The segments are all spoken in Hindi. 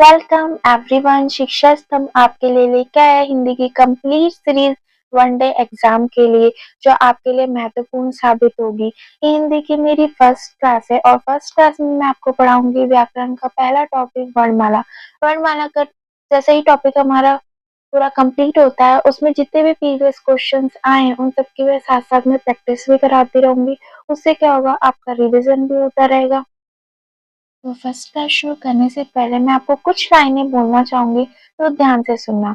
Welcome everyone. शिक्षा स्तंभ आपके लिए लेके आया है हिंदी की complete series one day exam के लिए, जो आपके लिए महत्वपूर्ण साबित होगी। ये हिंदी की मेरी फर्स्ट क्लास है और फर्स्ट क्लास में मैं आपको पढ़ाऊंगी व्याकरण का पहला टॉपिक वर्णमाला। वर्णमाला का जैसे ही टॉपिक हमारा पूरा कंप्लीट होता है, उसमें जितने भी प्रीवियस क्वेश्चंस आए हैं उन सबकी मैं साथ साथ में प्रैक्टिस भी कराती रहूंगी। उससे क्या होगा, आपका रिविजन भी होता रहेगा। तो फर्स्ट क्लास शुरू करने से पहले मैं आपको कुछ लाइनें बोलना चाहूंगी, तो ध्यान से सुनना।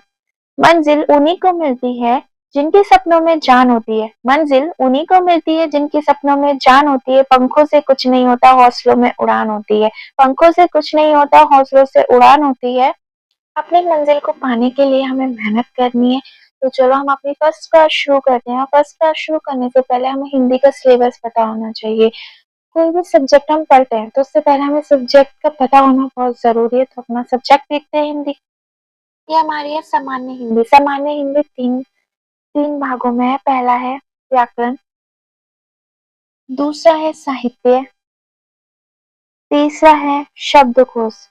मंजिल उन्हीं को मिलती है जिनके सपनों में जान होती है। मंजिल उन्हीं को मिलती है जिनके सपनों में जान होती है। पंखों से कुछ नहीं होता, हौसलों में उड़ान होती है। पंखों से कुछ नहीं होता, हौसलों से उड़ान होती है। अपनी मंजिल को पाने के लिए हमें मेहनत करनी है। तो चलो हम अपनी फर्स्ट क्लास शुरू करते हैं। फर्स्ट क्लास शुरू करने से पहले हमें हिंदी का सिलेबस पता होना चाहिए। कोई भी सब्जेक्ट हम पढ़ते हैं तो उससे पहले हमें सब्जेक्ट का पता होना बहुत जरूरी है। तो अपना सब्जेक्ट देखते हैं हिंदी। ये हमारी है सामान्य हिंदी। सामान्य हिंदी तीन तीन भागों में है। पहला है व्याकरण, दूसरा है साहित्य, तीसरा है शब्दकोश।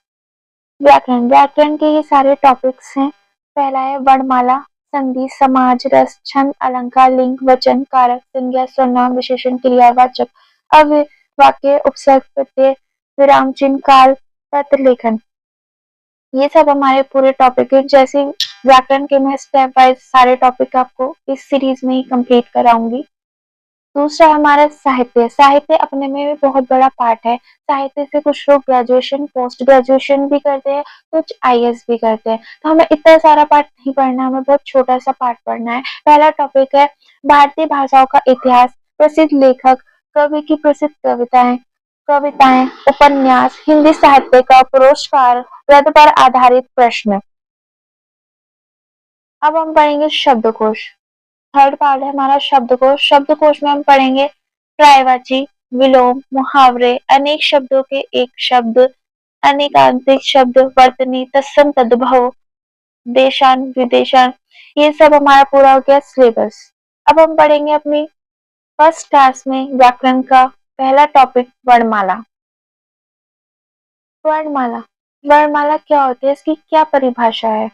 व्याकरण व्याकरण के ये सारे टॉपिक्स हैं। पहला है वर्णमाला, संधि, समाज, रस, छंद, अलंकार, लिंग, वचन, कारक, संज्ञा, सर्वनाम, विशेषण, क्रियावाचक, अव्यय, वाक्य, उपसर्ग, प्रत्यय, विराम चिन्ह, काल, पत्र लेखन। ये सब हमारे पूरे टॉपिक है। जैसे व्याकरण के मैं स्टेप वाइज सारे टॉपिक आपको इस सीरीज में ही कंप्लीट कराऊंगी। दूसरा हमारा साहित्य। साहित्य अपने में भी बहुत बड़ा पार्ट है। साहित्य से कुछ लोग ग्रेजुएशन पोस्ट ग्रेजुएशन भी करते हैं, कुछ आईएएस भी करते हैं। तो हमें इतना सारा पार्ट नहीं पढ़ना, हमें बहुत छोटा सा पार्ट पढ़ना है। पहला टॉपिक है भारतीय भाषाओं का इतिहास, प्रसिद्ध लेखक, कवि की प्रसिद्ध कविताएं, उपन्यास, हिंदी साहित्य का पुरस्कार, गद्य पर आधारित प्रश्न। अब हम पढ़ेंगे शब्दकोश। थर्ड पार्ट है हमारा शब्दकोश। शब्दकोश में हम पढ़ेंगे पर्यायवाची, विलोम, मुहावरे, अनेक शब्दों के एक शब्द, अनेकांतिक शब्द, वर्तनी, तत्सम, तद्भव, देशान, विदेशान। ये सब हमारा पूरा हो गया सिलेबस। अब हम पढ़ेंगे अपनी फर्स्ट क्लास में व्याकरण का पहला टॉपिक वर्णमाला। वर्णमाला वर्णमाला क्या होती है, इसकी क्या परिभाषा है?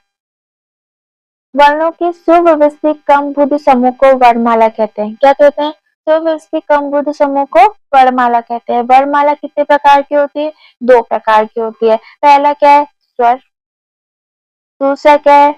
वर्णों के सुव्यवस्थित कम बुध समूह को वर्णमाला कहते हैं। क्या कहते हैं? सुव्यवस्थित कम बुध समूह को वर्णमाला कहते हैं। वर्णमाला कितने प्रकार की होती है? दो प्रकार की होती है। पहला क्या है? स्वर। दूसरा क्या है?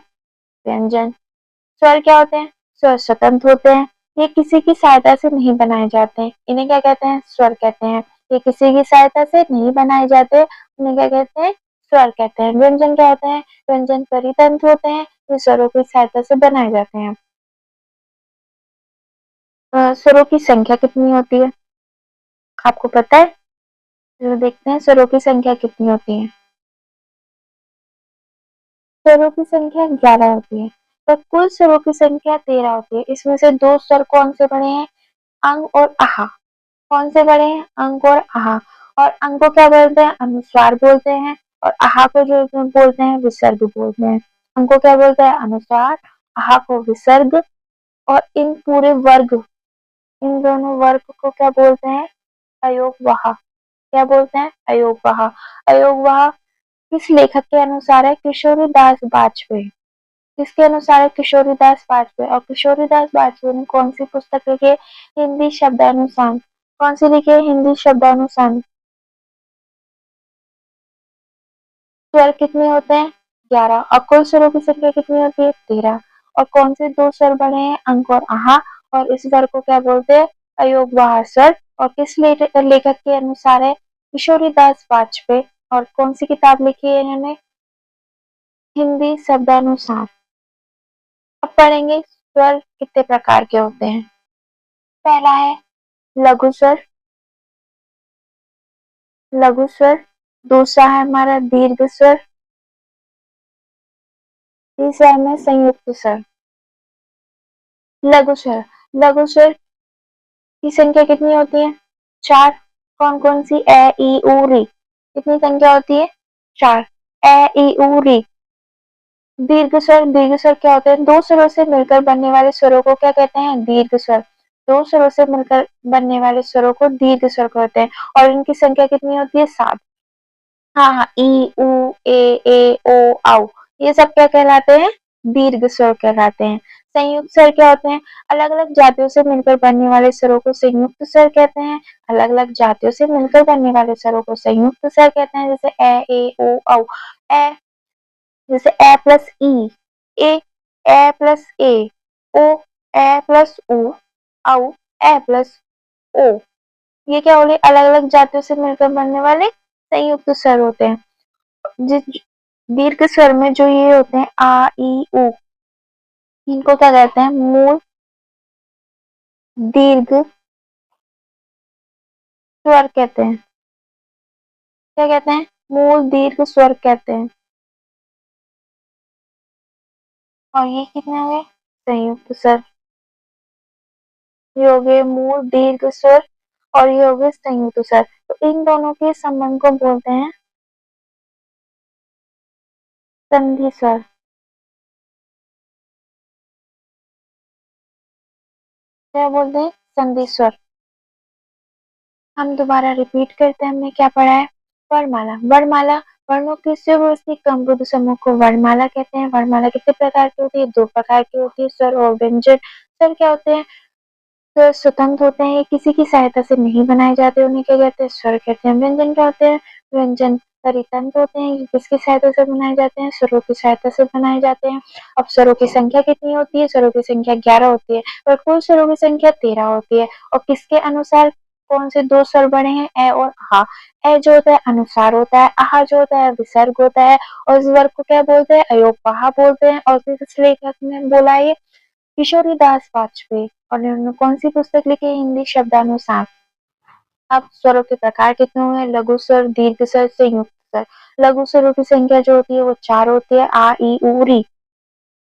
व्यंजन। स्वर क्या होते हैं? स्वर स्वतंत्र होते हैं। ये किसी की सहायता से नहीं बनाए जाते हैं। इन्हें क्या कहते हैं? स्वर कहते हैं। ये किसी की सहायता से नहीं बनाए जाते, उन्हें क्या कहते हैं? स्वर कहते हैं। व्यंजन क्या होते हैं? व्यंजन परितंत्र होते हैं, ये स्वरों की सहायता से बनाए जाते हैं। स्वरों की संख्या कितनी होती है, आपको पता है? चलो देखते हैं स्वरों की संख्या कितनी होती है। स्वरों की संख्या 11 होती है। तो कुल स्वरों की संख्या 13 होती है। इसमें से दो स्वर कौन से बड़े हैं? अंग और आहा। कौन से बड़े हैं? अंग और आहा। और अंग को क्या बोलते हैं? अनुस्वार बोलते हैं। और आहा को जो बोलते हैं विसर्ग बोलते हैं। अंग को क्या बोलते हैं? अनुस्वार। आहा को विसर्ग। और इन पूरे वर्ग, इन दोनों वर्ग को क्या बोलते हैं? अयोगवाह। क्या बोलते हैं? अयोगवाह। अयोगवाह किस लेखक के अनुसार है? किशोरीदास बाजपेयी। किसके अनुसार है? किशोरीदास बाजपेयी। और किशोरीदास बाजपेयी ने कौन सी पुस्तक लिखी है? हिंदी शब्दानुसार। कौन सी लिखी है? हिंदी शब्दानुसार। स्वर कितने होते हैं? 11। और कुल स्वरों की संख्या कितनी होती है? 13। और कौन से दो स्वर बने हैं? अंक और आहा। और इस स्वर को क्या बोलते हैं? अयोगवाह स्वर। और किस लेखक के अनुसार है? किशोरीदास बाजपेयी। और कौन सी किताब लिखी है इन्होंने? हिंदी शब्दानुसार। अब पढ़ेंगे स्वर कितने प्रकार के होते हैं। पहला है लघु स्वर। लघु स्वर। दूसरा है हमारा दीर्घ स्वर। तीसरा है में संयुक्त स्वर। लघु स्वर। लघु स्वर की संख्या कितनी होती है? 4। कौन कौन सी? ए ई उ री। कितनी संख्या होती है? 4। ए ई उ री। दीर्घ स्वर। दीर्घ स्वर क्या होते हैं? दो स्वरों से मिलकर बनने वाले स्वरों को क्या कहते हैं? दीर्घ स्वर। दो स्वरों से मिलकर बनने वाले स्वरों को दीर्घ स्वर कहते हैं। और इनकी संख्या कितनी होती है? 7। हाँ हाँ, ई उ ए ओ औ, ये सब क्या कहलाते हैं? दीर्घ स्वर कहलाते हैं। संयुक्त स्वर क्या होते हैं? अलग अलग जातियों से मिलकर बनने वाले स्वरों को संयुक्त स्वर कहते हैं। अलग अलग जातियों से मिलकर बनने वाले स्वरों को संयुक्त स्वर कहते हैं, जैसे ए ओ औ। ए जैसे ए प्लस ई, ए ए प्लस ए, ओ ए प्लस उ, औ ए प्लस ओ। ये क्या हो गए? अलग अलग जातियों से मिलकर बनने वाले संयुक्त स्वर होते हैं। जिस दीर्घ स्वर में जो ये होते हैं आ ई उ, इनको क्या कहते हैं? मूल दीर्घ स्वर कहते हैं। क्या कहते हैं? मूल दीर्घ स्वर कहते हैं। और ये कितने हो गए? संयुक्त स्वर। ये हो गए मूल दीर्घ स्वर और ये हो गए संयुक्त स्वर। तो इन दोनों के संबंध को बोलते हैं संधि स्वर। क्या बोलते हैं? संधि स्वर। हम दोबारा रिपीट करते हैं, हमने क्या पढ़ा है? वर्णमाला। वर्णमाला वर्णों के सुव्यवस्थित क्रमबद्ध समूह को वर्णमाला कहते हैं। वर्णमाला कितने प्रकार की होती है? 2 प्रकार की होती है, स्वर और व्यंजन। स्वर क्या होते हैं? स्वर स्वतंत्र होते हैं, ये किसी की सहायता से नहीं बनाए जाते, उन्हें क्या कहते हैं? स्वर कहते हैं। व्यंजन क्या होते हैं? व्यंजन परितंत्र होते हैं, ये किसकी सहायता से बनाए जाते हैं? स्वरों की सहायता से बनाए जाते हैं। अब स्वरों की संख्या कितनी होती है? स्वरों की संख्या 11 होती है, पर कुल स्वरों की संख्या 13 होती है। और किसके अनुसार कौन से 2 स्वर बने हैं? ए और आ। ए जो होता है अनुसार होता है, आहा जो होता है विसर्ग होता है, और इस वर्ग को क्या बोलते हैं? अयोपहा बोलते हैं। और किस लेखक ने बोला है ये? किशोरीदास वाजपेयी। और इन्होंने कौन सी पुस्तक लिखी है? हिंदी शब्दानुसार। अब स्वरों के प्रकार कितने हुए? लघु स्वर, दीर्घ स्वर, संयुक्त स्वर। लघु स्वरों की संख्या जो होती है वो 4 होती है, आ ई उ री।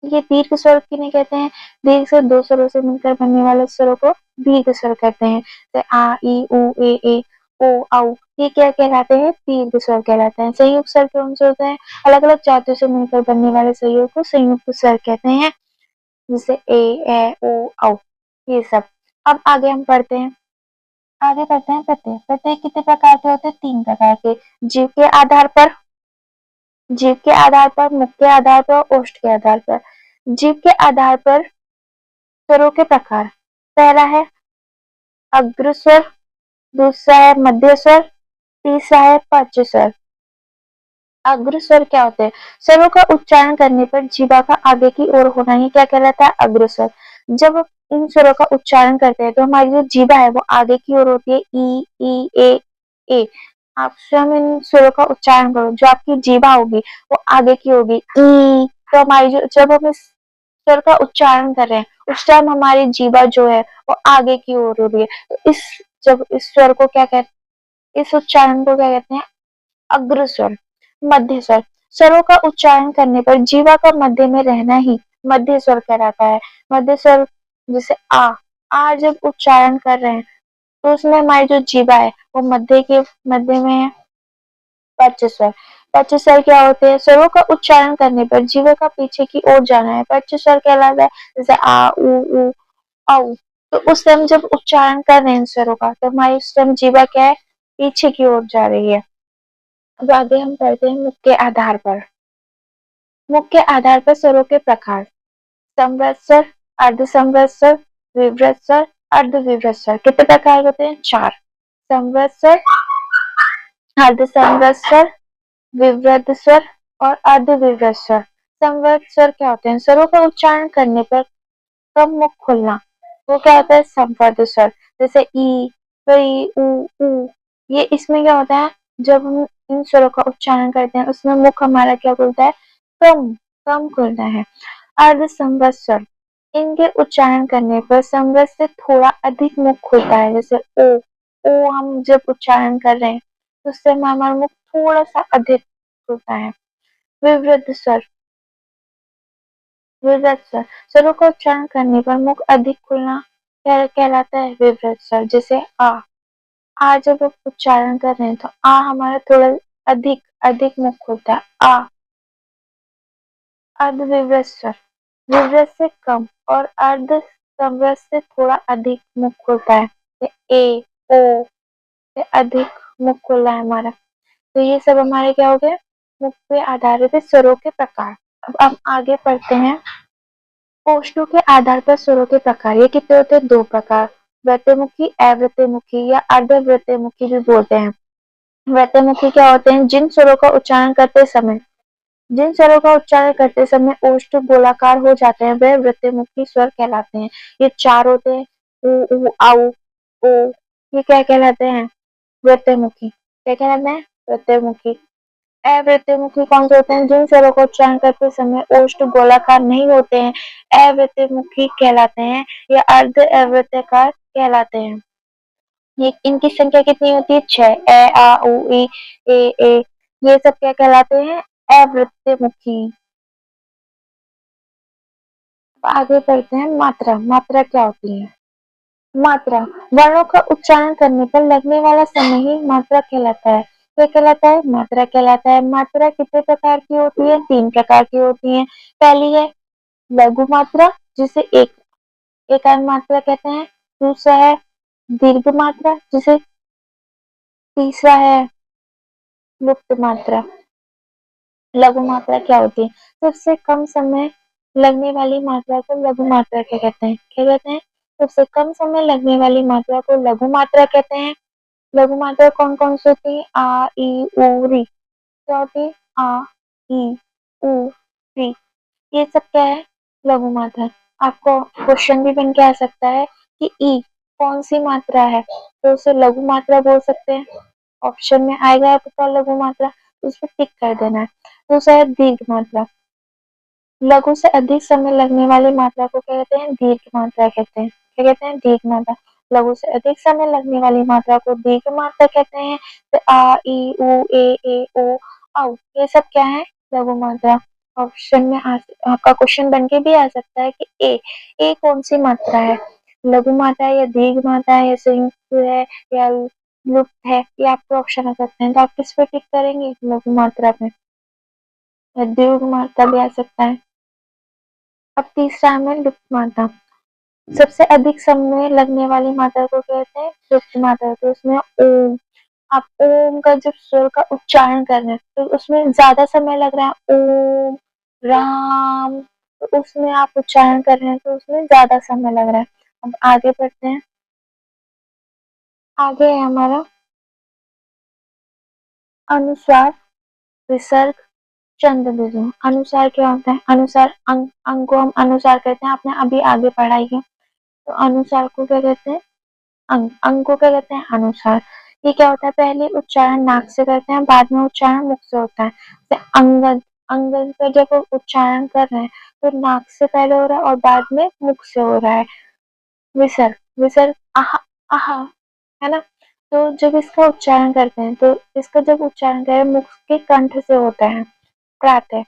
ये दीर्घ स्वर किन्हें कहते हैं? दीर्घ स्वर 2 स्वरों से मिलकर बनने वाले स्वरों को दीर्घ स्वर कहते हैं, जैसे आ ई उ ए ओ औ। ये क्या कहलाते हैं? दीर्घ स्वर कहलाते हैं। संयुक्त स्वर कौन से होते हैं? अलग अलग जातियों से मिलकर बनने वाले स्वरों को संयुक्त स्वर कहते हैं, जैसे ए ओ औ, ये सब। अब आगे हम पढ़ते हैं, आगे पढ़ते हैं प्रत्यय। प्रत्यय कितने प्रकार के होते हैं? 3 प्रकार के। जीव के आधार पर, जीव के आधार पर, मुख के आधार पर और ओष्ठ के आधार पर। जीव के आधार पर स्वरों के प्रकार, पहला है अग्र स्वर, दूसरा है मध्य स्वर, तीसरा है पश्च स्वर। अग्र स्वर क्या होते हैं? स्वरों का उच्चारण करने पर जीवा का आगे की ओर होना ही क्या कहलाता है? अग्र स्वर। जब हम इन स्वरों का उच्चारण करते हैं तो हमारी जो जीवा है वो आगे की ओर होती है, ई ए। आप स्वयं इन स्वरों का उच्चारण करो, जो आपकी जीवा होगी वो आगे की होगी, ई। तो हमारी जो, जब हम इस स्वर का उच्चारण कर रहे हैं उस टाइम हमारी जीवा जो है वो आगे की ओर हो रही है। तो इस, जब इस स्वर को क्या कहते, इस उच्चारण को क्या कहते हैं? अग्र स्वर। मध्य स्वर, स्वरों का उच्चारण करने पर जीवा का मध्य में रहना ही मध्य स्वर कहलाता है। मध्य स्वर जैसे आ जब उच्चारण कर रहे हैं तो उसमें हमारी जो जीवा है वो मध्य में है। पश्च स्वर, पश्च स्वर क्या होते हैं? स्वरों का उच्चारण करने पर जीवा का पीछे की ओर जाना है, पश्च स्वर कहलाता है। जैसे आ उ औ। तो उस टाइम जब उच्चारण कर रहे हैं स्वरों का तो हमारी उस टाइम जीवा क्या है? पीछे की ओर जा रही है। अब आगे हम पढ़ते हैं मुख के आधार पर। मुख के आधार पर स्वरों के प्रकार, समवृत स्वर, अर्ध समवृत स्वर, विवृत स्वर, अर्ध विवृत स्वर। कितने प्रकार होते हैं? 4। समवृत स्वर, अर्ध समवृत स्वर, विवृत स्वर और अर्ध विवृत स्वर। समवृत स्वर क्या होते हैं? स्वरों का उच्चारण करने पर कम मुख खुलना, वो क्या होता है? संवर्ध स्वर। जैसे ई, उ। ये इसमें क्या होता है? जब हम इन स्वरों का उच्चारण करते हैं उसमें मुख हमारा क्या खुलता है? कम, कम खुलता है। अर्ध संवृत स्वर, इनके उच्चारण करने पर संवृत से थोड़ा अधिक मुख खुलता है, जैसे ओ हम जब उच्चारण कर रहे हैं तो उससे हमारा मुख थोड़ा सा अधिक खुलता है। विवृत स्वर, विवृत स्वर, स्वरों का उच्चारण करने पर मुख अधिक खुलना कहलाता है विवृत स्वर। जैसे आ जब आप उच्चारण कर रहे हैं तो आ हमारा थोड़ा अधिक अधिक मुख खुलता है, आ। अर्ध विवृत स्वर, विवृत से कम और अर्ध संवृत से थोड़ा अधिक मुख खुलता है, ए ओ से अधिक मुख खुला है हमारा। तो ये सब हमारे क्या हो गए, मुख पे आधारित स्वरों के प्रकार। अब आगे पढ़ते हैं। कोष्ठों के आधार पर स्वरों के प्रकार ये कितने होते हैं, 2 प्रकार, वृत्तमुखी, अवृत्तमुखी या अर्धवृत्तमुखी भी बोलते हैं। वृत्तमुखी क्या होते हैं, जिन स्वरों का उच्चारण करते समय ओष्ठ गोलाकार हो जाते हैं वह वृत्तमुखी स्वर कहलाते हैं। ये 4 होते हैं, उ ऊ आउ ओ, ये क्या कहलाते हैं, वृत्तमुखी। क्या कहलाते हैं, वृत्तमुखी। अवृत्तमुखी कौन से होते हैं, जिन स्वरों का उच्चारण करते समय ओष्ठ गोलाकार नहीं होते हैं, अवृत्तमुखी कहलाते हैं या अर्ध अवृत्ताकार कहलाते हैं। ये इनकी संख्या कितनी होती है, 6, ए आ उ ए ये सब क्या कहलाते हैं, अवृत्तमुखी। आगे बढ़ते हैं। मात्रा, मात्रा क्या होती है, मात्रा वर्णों का उच्चारण करने पर लगने वाला समय ही मात्रा कहलाता है। क्या कहलाता है, मात्रा कहलाता है। मात्रा कितने प्रकार की होती है, 3 प्रकार की होती है। पहली है लघु मात्रा जिसे एकांत मात्रा कहते हैं। दूसरा है दीर्घ मात्रा जिसे, तीसरा है लुप्त मात्रा। लघु मात्रा क्या होती है, सबसे कम समय लगने वाली मात्रा को लघु मात्रा क्या कहते हैं, क्या कहते हैं, सबसे कम समय लगने वाली मात्रा को लघु मात्रा कहते हैं। लघु मात्रा कौन कौन सी होती है, आ ई उ री, क्या होती है, आ ई उ री, ये सब क्या है, लघु मात्रा। आपको क्वेश्चन भी बन के आ सकता है कि ई कौन सी मात्रा है, तो उसे लघु मात्रा बोल सकते हैं। ऑप्शन में आएगा आपका लघु मात्रा, उस पर टिक कर देना है। दूसरा है दीर्घ मात्रा, लघु से अधिक समय लगने वाली मात्रा को क्या कहते हैं, दीर्घ मात्रा कहते हैं। क्या कहते हैं, दीर्घ मात्रा। लघु से अधिक समय लगने वाली मात्रा को दीर्घ मात्रा कहते हैं। तो आ ई उ ए ओ औ ये सब क्या है, लघु मात्रा। ऑप्शन में आपका क्वेश्चन बन के भी आ सकता है कि ए कौन सी मात्रा है, लघु मात्रा है या दीर्घ मात्रा है या संयुक्त है या लुप्त है, ये आपके ऑप्शन आ सकते हैं। तो आप किस पे टिक करेंगे, लघु मात्रा पे, या दीर्घ मात्रा भी आ सकता है। अब तीसरा हमें लुप्त मात्रा, सबसे अधिक समय लगने वाली मात्रा को कहते हैं लुप्त मात्रा। तो उसमें ओम, आप ओम का जब स्वर का उच्चारण कर रहे हैं तो उसमें ज्यादा समय लग रहा है, ओम राम, तो उसमें आप उच्चारण कर रहे हैं तो उसमें ज्यादा समय लग रहा है। अब आगे बढ़ते हैं। आगे है हमारा अनुस्वार, विसर्ग, चंद्र बिंदु। अनुसार क्या होता है, अनुसार अंग को हम अनुसार कहते हैं, आपने अभी आगे पढ़ाई है। तो अनुसार को क्या कहते हैं, अंग को क्या कहते हैं, अनुसार। ये क्या होता है, पहले उच्चारण नाक से करते हैं, बाद में उच्चारण मुख से होता है। जैसे अंगद, अंगद का जब उच्चारण कर रहे हैं तो नाक से पहले हो रहा है और बाद में मुख से हो रहा है। विसर्ग, विसर्ग आहा, आहा, है ना। तो जब इसका उच्चारण करते हैं तो इसका जब उच्चारण करें मुख के कंठ से होता है, प्रातः।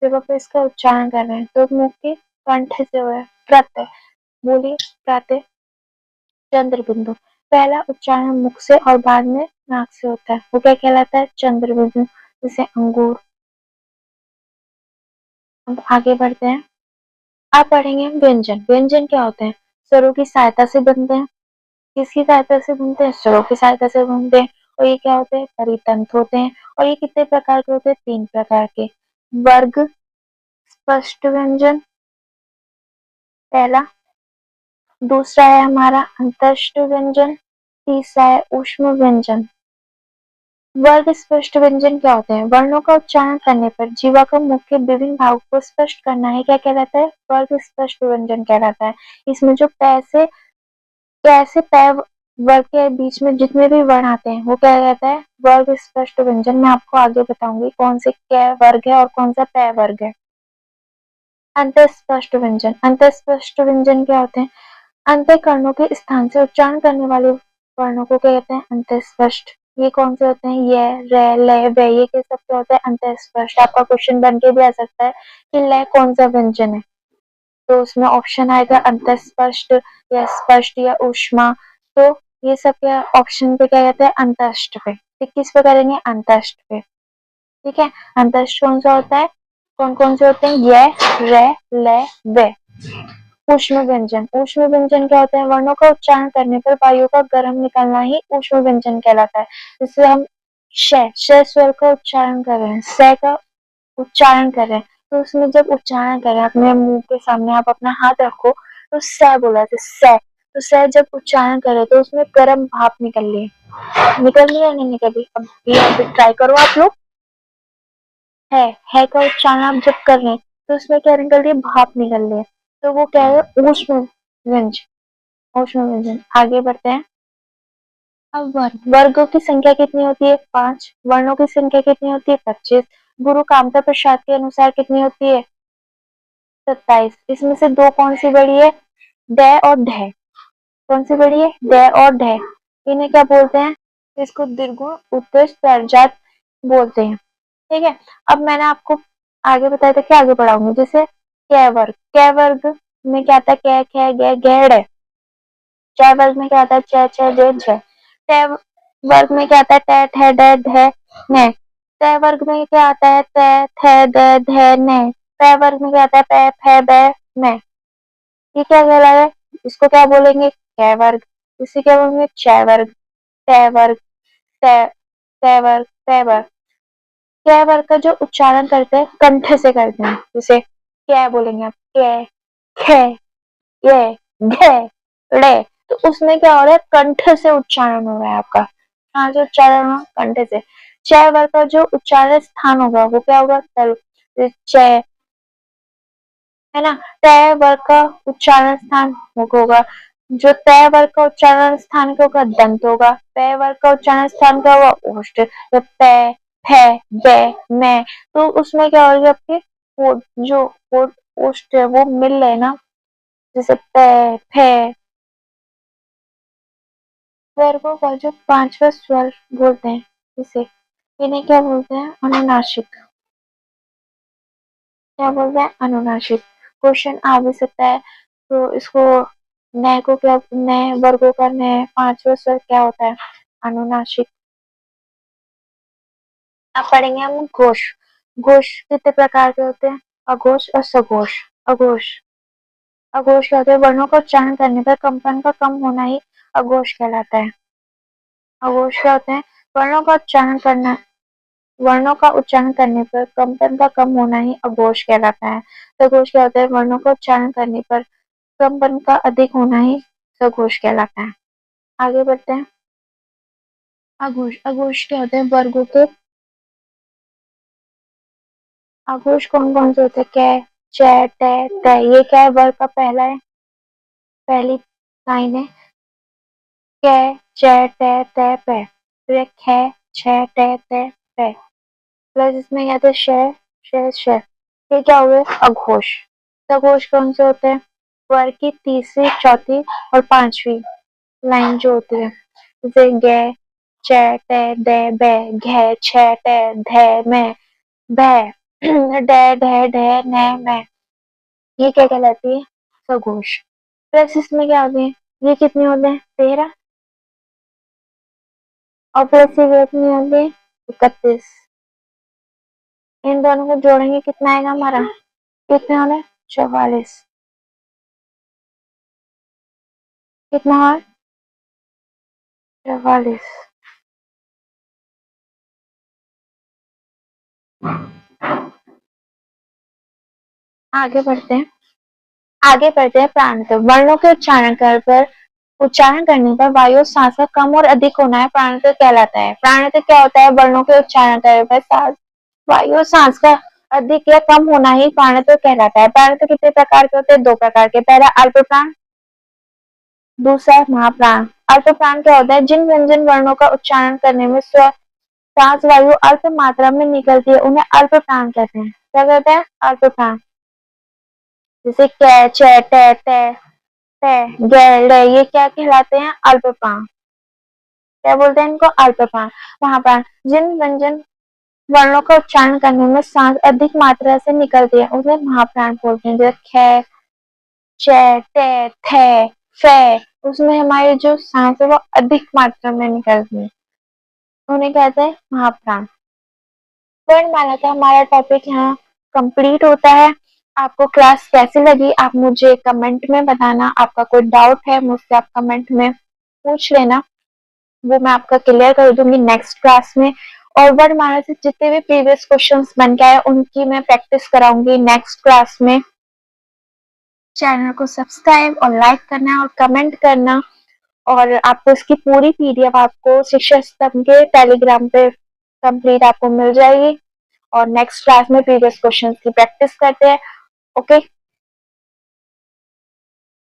जब आप इसका उच्चारण कर रहे हैं तो मुख के कंठ से हो रहा है, प्रातः। बोलिए, प्रातः। चंद्र बिंदु, पहला उच्चारण मुख से और बाद में नाक से होता है, वो क्या कहलाता है, चंद्र बिंदु। जैसे अंगूर। अब आगे बढ़ते हैं। आप पढ़ेंगे व्यंजन। व्यंजन क्या होते हैं, स्वरों की सहायता से बनते हैं। किसकी सहायता से बनते हैं, स्वरों की सहायता से बनते हैं। और ये क्या होते हैं, परितंत्र होते हैं। और ये कितने प्रकार के होते हैं, 3 प्रकार के। वर्ग स्पष्ट व्यंजन पहला, दूसरा है हमारा अंतस्थ व्यंजन, तीसरा है ऊष्म व्यंजन। वर्ग स्पष्ट व्यंजन क्या होते हैं, वर्णों का उच्चारण करने पर जीवा को मुख के विभिन्न भागों को स्पष्ट करना है, क्या कहलाता है, वर्ग स्पष्ट व्यंजन कहलाता है। इसमें जो पैसे पै वर्ग के बीच में जितने भी वर्ण आते हैं वो क्या कहता है, वर्ग स्पष्ट व्यंजन। मैं आपको आगे बताऊंगी कौन से क्या वर्ग है और कौन सा पै वर्ग है। अंतस्पष्ट व्यंजन, अंतस्पष्ट व्यंजन क्या होते हैं, अंतःकरणों के स्थान से उच्चारण करने वाले वर्णों को क्या कहते हैं, अंतस्पष्ट। ये कौन से होते हैं, य र ल व, ये के सब क्या होता है, अंतस्पष्ट। आपका क्वेश्चन बन के भी आ सकता है कि ल कौन सा व्यंजन है, तो उसमें ऑप्शन आएगा अंतस्पष्ट या स्पष्ट या ऊष्मा। तो ये सब क्या ऑप्शन पे क्या कहते हैं, अंतस्थ पे। तो किस पे करेंगे, अंतस्थ पे। ठीक है, अंतस्थ कौन सा होता है, कौन कौन से होते हैं, य र ल व। ऊष्म व्यंजन, ऊष्म व्यंजन क्या होता है, वर्णों का उच्चारण करने पर वायु का गर्म निकलना ही ऊष्म व्यंजन कहलाता है। जिससे हम श स्वर का उच्चारण कर रहे हैं, से का उच्चारण कर रहे हैं, तो उसमें जब उच्चारण कर रहे हैं अपने मुंह के सामने आप अपना हाथ रखो तो स बोला था से, तो से जब उच्चारण कर रहे तो उसमें गर्म भाप निकल रही है, निकल रही है नहीं निकल रही। अब यहाँ पे ट्राई करो आप लोग, है का उच्चारण आप जब कर रहे हैं तो उसमें क्या निकल रही है, भाप निकल रही है, तो वो क्या है, ऊष्म व्यंजन, ऊष्म व्यंजन। आगे बढ़ते हैं। अब वर्गों की संख्या कितनी होती है, 5। वर्णों की संख्या कितनी होती है, 25। गुरु कामता प्रसाद के अनुसार कितनी होती है, 27। इसमें से दो कौन सी बड़ी है, ड और ढ। कौन सी बड़ी है, ड और ढ। इन्हें क्या बोलते हैं, इसको दीर्घ उत्कृष्ट प्रजात बोलते हैं। ठीक है, अब मैंने आपको आगे बताया था कि आगे बढ़ाऊंगी। जैसे क वर्ग में क्या आता है, क ख ग घ ड़। च वर्ग में क्या आता है, च छ ज झ। ट वर्ग में क्या आता है, ट ठ ड ढ न। त वर्ग में क्या आता है, त थ द ध न। प वर्ग में क्या आता है, प फ ब म। ये क्या कहलाता है, इसको क्या बोलेंगे, क वर्ग। इसे क्या बोलेंगे, च वर्ग, ट वर्ग, त त वर्ग, प वर्ग। क वर्ग का जो उच्चारण करते हैं कंठ से करते हैं। जैसे क्या बोलेंगे आप, क ख ये घे ड़े, तो उसमें क्या हो रहा है, कंठ से उच्चारण हो रहा है आपका। कहाँ से उच्चारण हो, कंठ से। च वर्ग का जो उच्चारण स्थान होगा वो क्या होगा, तल। च है ना। त वर्ग का उच्चारण स्थान मुख होगा। जो त वर्ग का उच्चारण स्थान क्या होगा, दंत होगा। प वर्ग का उच्चारण स्थान क्या होगा, ओष्ठ। तो प फ ब म, तो उसमें क्या होगा, आपके होठ, जो होठ ओष्ठ है वो मिल रहे हैं ना, जैसे प फ। वर्गों का जो पांचवा स्वर बोलते हैं इसे, इन्हें क्या बोलते हैं, अनुनासिक। क्या बोलते हैं, अनुनासिक। क्वेश्चन आ भी सकता है, तो इसको न को क्या, न वर्गों का न पांचवा स्वर क्या होता है, अनुनासिक। अब पढ़ेंगे हम घोष। घोष कितने प्रकार के होते हैं, अघोष और सघोष। अघोष, अघोष क्या होते हैं, वर्णों का उच्चारण करने पर कंपन का कम होना ही अघोष कहलाता है। अघोष क्या होते हैं, वर्णों का उच्चारण करना, वर्णों का उच्चारण करने पर कंपन का कम होना ही अघोष कहलाता है। सघोष क्या होता है, वर्णों का उच्चारण करने पर कंपन का अधिक होना ही सघोष कहलाता है। आगे बढ़ते हैं। अघोष, अघोष क्या होते हैं, वर्गों के अघोष कौन कौन से होते हैं, कै च ट त। ये क्या है, वर्ग का पहला है, पहली लाइन है, कै च ट त प। फिर ख छ ट त प, प्लस इसमें क्या था, श। ये क्या हुए, अघोष। सघोष कौन से होते हैं, वर्ग की तीसरी, चौथी और पांचवी लाइन जो होती है, जैसे ग च ट द ब घ छ ट ध म भ ड ढ ढ न म। ये क्या कहलाती है, सघोष। प्लस इसमें क्या होते हैं, ये कितने होते हैं, 13। और प्लस ये कितनी होती है, 31। इन दोनों को जोड़ेंगे कितना आएगा हमारा, कितने होने, 44। कितना है, 44। आगे बढ़ते हैं। आगे बढ़ते हैं प्राणांत। वर्णों के उच्चारण करने पर वायु सांस का कम और अधिक होना है प्राणांत कहलाता है। प्राणांत क्या होता है, वर्णों के उच्चारण करने पर सांस, वायु सांस का अधिक या कम होना ही प्राणांत कहलाता है। प्राणांत कितने प्रकार के होते हैं, दो प्रकार के। पहला अल्प प्राण, दूसरा महाप्राण। अल्प प्राण क्या होता है, जिन व्यंजन वर्णों का उच्चारण करने में सांस वायु अल्प मात्रा में निकलती है उन्हें अल्प प्राण कहते हैं। क्या कहते हैं, अल्प प्राण। जैसे कै च ट त ग ड़, ये क्या कहलाते हैं, अल्प प्राण। क्या बोलते हैं इनको, अल्प प्राण। महाप्राण, जिन व्यंजन वर्णों का उच्चारण करने में सांस अधिक मात्रा से निकलती है उन्हें महाप्राण बोलते हैं। जैसे ख च ट थ फ, उसमें हमारी जो सांस है वो अधिक मात्रा में निकलती है, उन्हें कहते हैं महाप्राण। वर्णमाला का हमारा टॉपिक यहाँ कंप्लीट होता है। आपको क्लास कैसी लगी, आप मुझे कमेंट में बताना। आपका कोई डाउट है मुझसे आप कमेंट में पूछ लेना, वो मैं आपका क्लियर कर दूंगी नेक्स्ट क्लास में। और वर्णमाला से जितने भी प्रीवियस क्वेश्चंस बन के आए उनकी मैं प्रैक्टिस कराऊंगी नेक्स्ट क्लास में। चैनल को सब्सक्राइब और लाइक करना और कमेंट करना, और आपको इसकी पूरी पीडीएफ आपको शिक्षा स्तंभ के टेलीग्राम पे कंप्लीट आपको मिल जाएगी। और नेक्स्ट क्लास में प्रीवियस क्वेश्चंस की प्रैक्टिस करते हैं। ओके।